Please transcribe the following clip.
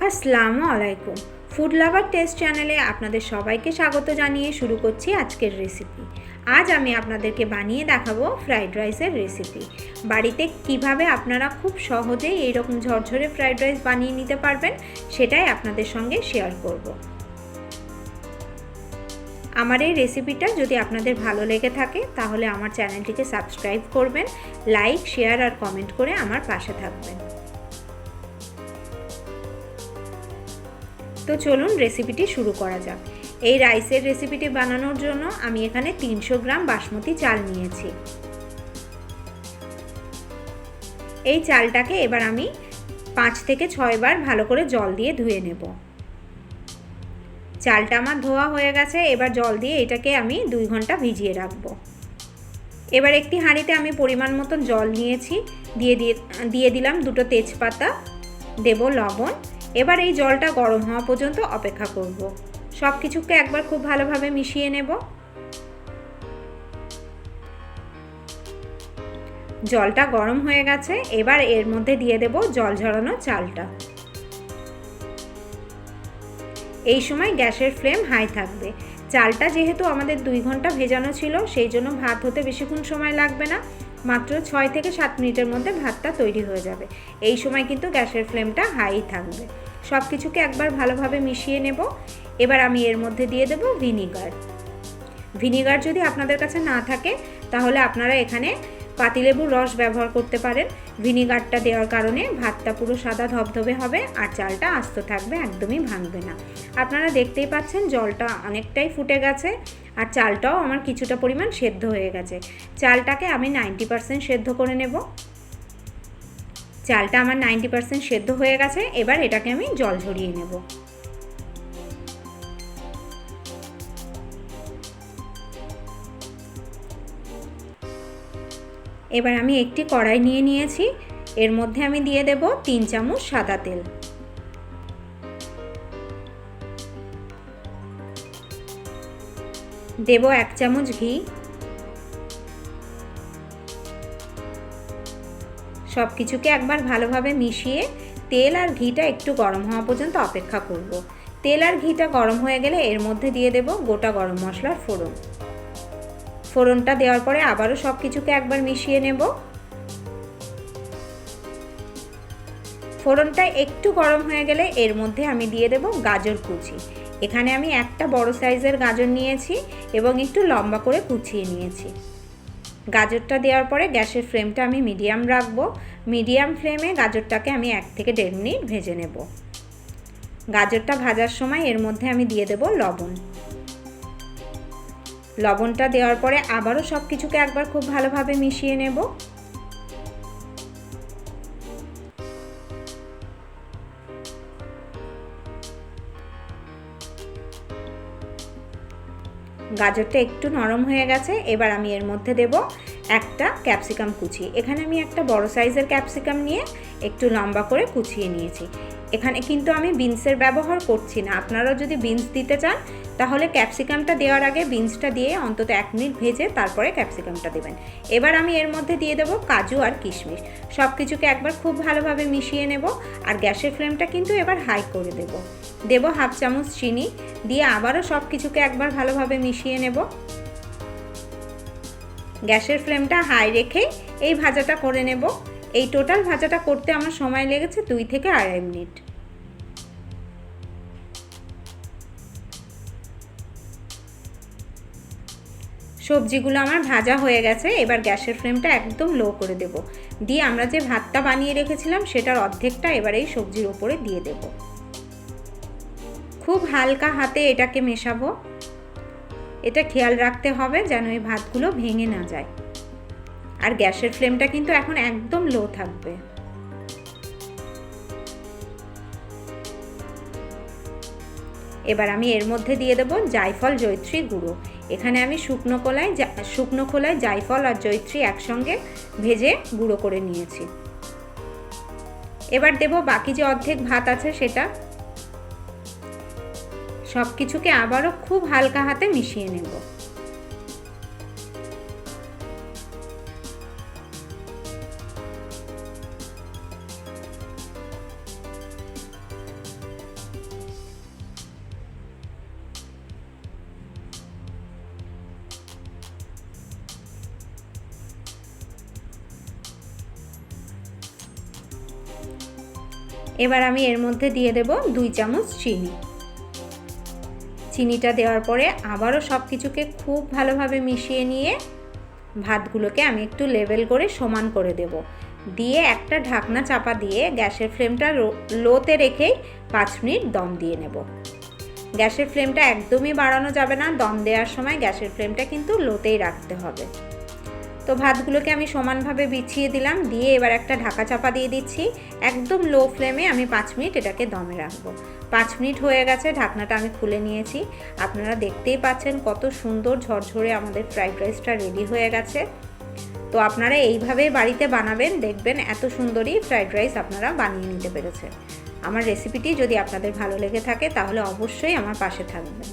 আসসালামু আলাইকুম। Food lover test চ্যানেলে আপনাদের সবাইকে স্বাগত জানিয়ে শুরু করছি আজকের রেসিপি। আজ আমি আপনাদেরকে বানিয়ে দেখাবো ফ্রাইড রাইসের রেসিপি। বাড়িতে কিভাবে আপনারা খুব সহজেই এইরকম ঝরঝরে ফ্রাইড রাইস বানিয়ে নিতে পারবেন সেটাই আপনাদের সঙ্গে শেয়ার করব। আমার এই রেসিপিটা যদি আপনাদের ভালো লেগে থাকে তাহলে আমার চ্যানেলটিকে সাবস্ক্রাইব করবেন, লাইক, শেয়ার আর কমেন্ট করে আমার পাশে থাকবেন। তো চলুন রেসিপিটি শুরু করা যাক। এই রাইসের রেসিপিটি বানানোর জন্য আমি এখানে 300 গ্রাম বাসমতি চাল নিয়েছি। এই চালটাকে এবার আমি 5 থেকে 6 বার ভালো করে জল দিয়ে ধুয়ে নেব। চালটা আমার ধোয়া হয়ে গেছে, এবার জল দিয়ে এটাকে আমি 2 ঘন্টা ভিজিয়ে রাখবো। এবার একটি হাঁড়িতে আমি পরিমাণ মতন জল নিয়েছি, দিয়ে দিলাম 2টো তেজপাতা, দেব লবণ। এবার এই জলটা গরম হওয়া পর্যন্ত অপেক্ষা করব। সব কিছুকে একবার খুব ভালোভাবে মিশিয়ে নেব। জলটা গরম হয়ে গেছে, এবার এর মধ্যে দিয়ে দেব জল ঝরানো চালটা। এই সময় গ্যাসের ফ্লেম হাই থাকবে। চালটা যেহেতু আমাদের 2 ঘন্টা ভেজানো ছিল, সেই জন্য ভাত হতে বেশিক্ষণ সময় লাগবে না, মাত্র 6 থেকে 7 মিনিটের মধ্যে ভাতটা তৈরি হয়ে যাবে। এই সময় কিন্তু গ্যাসের ফ্লেমটা হাই থাকবে। সব কিছুকে একবার ভালোভাবে মিশিয়ে নেব। এবার আমি এর মধ্যে দিয়ে দেব ভিনিগার। ভিনিগার যদি আপনাদের কাছে না থাকে তাহলে আপনারা এখানে পাতিলেবুর রস ব্যবহার করতে পারেন। ভিনিগারটা দেওয়ার কারণে ভাতটা পুরো সাদা ধবধবে হবে আর চালটা আস্ত থাকবে, একদমই ভাঙবে না। আপনারা দেখতেই পাচ্ছেন জলটা অনেকটাই ফুটে গেছে আর চালটাও আমার কিছুটা পরিমাণ সেদ্ধ হয়ে গেছে। চালটাকে আমি 90% সেদ্ধ করে নেব। চালটা আমার 90% সেদ্ধ হয়ে গেছে, এবার এটাকে আমি জল ঝরিয়ে নেব। এবার আমি একটি কড়াই নিয়ে নিয়েছি, এর মধ্যে আমি দিয়ে দেব 3 চামচ সাদা তেল। দেব 1 চামচ ঘি। সব কিছুকে একবার ভালোভাবে মিশিয়ে তেল আর ঘিটা একটু গরম হওয়া পর্যন্ত অপেক্ষা করব। তেল আর ঘিটা গরম হয়ে গেলে এর মধ্যে দিয়ে দেব গোটা গরম মশলার ফোড়ন। ফোড়নটা দেওয়ার পরে আবারও সব কিছুকে একবার মিশিয়ে নেব। ফোড়নটা একটু গরম হয়ে গেলে এর মধ্যে আমি দিয়ে দেব গাজর কুচি। এখানে আমি একটা বড় সাইজের গাজর নিয়েছি এবং একটু লম্বা করে কুচিয়ে নিয়েছি। গাজরটা দেওয়ার পরে গ্যাসের ফ্লেমটা আমি মিডিয়াম রাখবো। মিডিয়াম ফ্লেমে গাজরটাকে আমি 1 থেকে 1.5 মিনিট ভেজে নেব। গাজরটা ভাজার সময় এর মধ্যে আমি দিয়ে দেব লবণ। লবণটা দেওয়ার পরে আবারও সব কিছুকে একবার খুব ভালোভাবে মিশিয়ে নেব। গাজরটা একটু নরম হয়ে গেছে, এবার আমি এর মধ্যে দেব একটা ক্যাপসিকাম কুচি। এখানে আমি একটা বড় সাইজের ক্যাপসিকাম নিয়ে একটু লম্বা করে কুচিয়ে নিয়েছি। এখানে কিন্তু আমি বিনসের ব্যবহার করছি না। আপনারা যদি বিনস দিতে চান তাহলে ক্যাপসিকামটা দেওয়ার আগে বিনসটা দিয়ে অন্তত 1 মিনিট ভেজে তারপরে ক্যাপসিকামটা দেবেন। এবার আমি এর মধ্যে দিয়ে দেব কাজু আর কিশমিশ। সব কিছুকে একবার খুব ভালোভাবে মিশিয়ে নেব আর গ্যাসের ফ্লেমটা কিন্তু এবার হাই করে দেব। দেব 1/2 চামচ চিনি, দিয়ে আবারও সব কিছুকে একবার ভালোভাবে মিশিয়ে নেব। গ্যাসের ফ্লেমটা হাই রেখে এই ভাজাটা করে নেব। এই টোটাল ভাজাটা করতে আমার সময় লেগেছে 2 থেকে 2.5 মিনিট। সবজিগুলো আমার ভাজা হয়ে গেছে, এবার গ্যাসের ফ্লেমটা একদম লো করে দেব। দিয়ে আমরা যে ভাতটা বানিয়ে রেখেছিলাম সেটার অর্ধেকটা এবার এই সবজির উপরে দিয়ে দেব। খুব হালকা হাতে এটাকে মেশাবো। এটা খেয়াল রাখতে হবে যেন এই ভাতগুলো ভেঙে না যায়। আর গ্যাসের ফ্লেমটা কিন্তু এখন একদম লো থাকবে। এবার আমি এর মধ্যে দিয়ে দেব জায়ফল জয়িত্রী গুঁড়ো। এখানে আমি শুকনো খোলায় জায়ফল আর জয়িত্রী একসঙ্গে ভেজে গুঁড়ো করে নিয়েছি। এবার দেব বাকি যে অর্ধেক ভাত আছে সেটা। সব কিছুকে আবারও খুব হালকা হাতে মিশিয়ে নেব। এবার আমি এর মধ্যে দিয়ে দেব 2 চামচ চিনি। চিনিটা দেওয়ার পরে আবারও সব কিছুকে খুব ভালোভাবে মিশিয়ে নিয়ে ভাতগুলোকে আমি একটু লেভেল করে সমান করে দেব। দিয়ে একটা ঢাকনা চাপা দিয়ে গ্যাসের ফ্লেমটা লোতে রেখেই 5 মিনিট দম দিয়ে নেব। গ্যাসের ফ্লেমটা একদমই বাড়ানো যাবে না, দম দেওয়ার সময় গ্যাসের ফ্লেমটা কিন্তু লোতেই রাখতে হবে। তো ভাতগুলোকে আমি সমানভাবে বিছিয়ে দিলাম, দিয়ে এবার একটা ঢাকা চাপা দিয়ে দিচ্ছি। একদম লো ফ্লেমে আমি 5 মিনিট এটাকে দমে রাখবো। 5 মিনিট হয়ে গেছে, ঢাকনাটা আমি খুলে নিয়েছি। আপনারা দেখতেই পাচ্ছেন কত সুন্দর ঝরঝরে আমাদের ফ্রাইড রাইসটা রেডি হয়ে গেছে। তো আপনারা এইভাবেই বাড়িতে বানাবেন, দেখবেন এত সুন্দরই ফ্রাইড রাইস আপনারা বানিয়ে নিতে পেরেছেন। আমার রেসিপিটি যদি আপনাদের ভালো লেগে থাকে তাহলে অবশ্যই আমার পাশে থাকবেন।